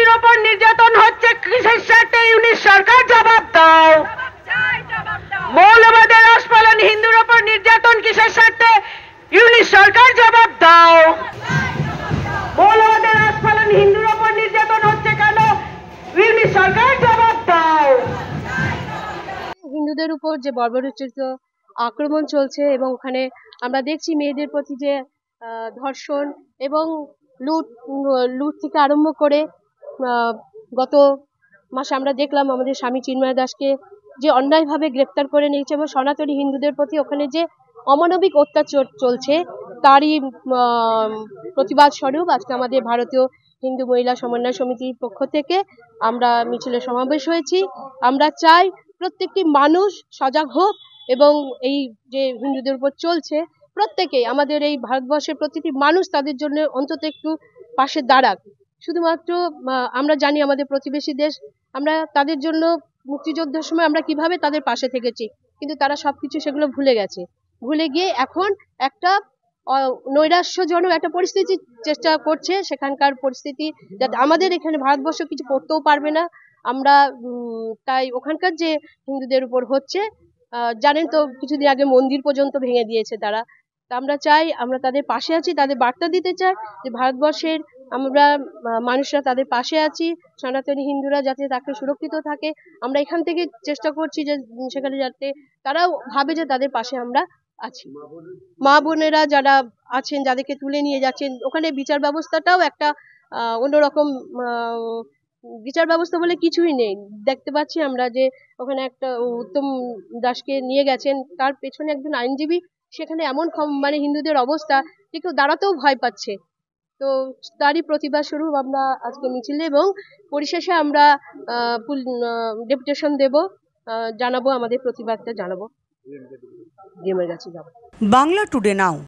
হিন্দুদের উপর নির্যাতন হচ্ছে কিসের স্বার্থে ইউনিট সরকার জবাব দাও। মৌলবাদের আস্ফালন হিন্দুর উপর নির্যাতন কিসের স্বার্থে ইউনিট সরকার জবাব দাও। মৌলবাদের আস্ফালন হিন্দুর উপর নির্যাতন হচ্ছে কেন ইউনিট সরকার জবাব দাও। হিন্দুদের উপর যে বর্বরোচিত আক্রমণ চলছে এবং ওখানে আমরা দেখছি মেয়েদের প্রতি যে ধর্ষণ এবং লুট থেকে আরম্ভ করে গত মাসে আমরা দেখলাম আমাদের স্বামী চিন্ময় দাসকে যে অন্যায়ভাবে গ্রেপ্তার করে নিয়েছে এবং সনাতনী হিন্দুদের প্রতি ওখানে যে অমানবিক অত্যাচার চলছে তারই প্রতিবাদ স্বরূপ আজকে আমাদের ভারতীয় হিন্দু মহিলা সমন্বয় সমিতির পক্ষ থেকে আমরা মিছিলে সমাবেশ হয়েছি। আমরা চাই প্রত্যেকটি মানুষ সজাগ হোক এবং এই যে হিন্দুদের উপর চলছে প্রত্যেকেই আমাদের এই ভারতবর্ষের প্রতিটি মানুষ তাদের জন্য অন্তত একটু পাশে দাঁড়াক। শুধুমাত্র আমরা জানি আমাদের প্রতিবেশী দেশ, আমরা তাদের জন্য মুক্তিযুদ্ধের সময় আমরা কিভাবে তাদের পাশে থেকেছি, কিন্তু তারা সবকিছু সেগুলো ভুলে গিয়ে এখন একটা নৈরাশ্যজনক একটা পরিস্থিতি চেষ্টা করছে। সেখানকার পরিস্থিতি যাতে আমাদের এখানে ভারতবর্ষ কিছু করতেও পারবে না। আমরা তাই ওখানকার যে হিন্দুদের উপর হচ্ছে জানেন তো কিছুদিন আগে মন্দির পর্যন্ত ভেঙে দিয়েছে তারা। তা আমরা চাই, আমরা তাদের পাশে আছি, তাদের বার্তা দিতে চাই যে ভারতবর্ষের আমরা মানুষরা তাদের পাশে আছি, সনাতনী হিন্দুরা যাতে তাকে সুরক্ষিত থাকে। আমরা এখান থেকে চেষ্টা করছি যে সেখানে যাতে তারাও ভাবে যে তাদের পাশে আমরা আছি। মা বোনেরা যারা আছেন যাদেরকে তুলে নিয়ে যাচ্ছেন ওখানে বিচার ব্যবস্থাটাও একটা অন্যরকম বিচার ব্যবস্থা বলে কিছুই নেই। দেখতে পাচ্ছি আমরা যে ওখানে একটা উত্তম দাসকে নিয়ে গেছেন, তার পেছনে একজন আইনজীবী, সেখানে এমন মানে হিন্দুদের অবস্থা যে কেউ দাঁড়াতেও ভয় পাচ্ছে। তো তারই প্রতিবাদ স্বরূপ আমরা আজকে মিছিলে এবং পরিশেষে আমরা ডেপুটেশন দেব, জানাবো আমাদের প্রতিবাদটা জানাবো ডিএমের কাছে যাবো। বাংলা টুডে নাও।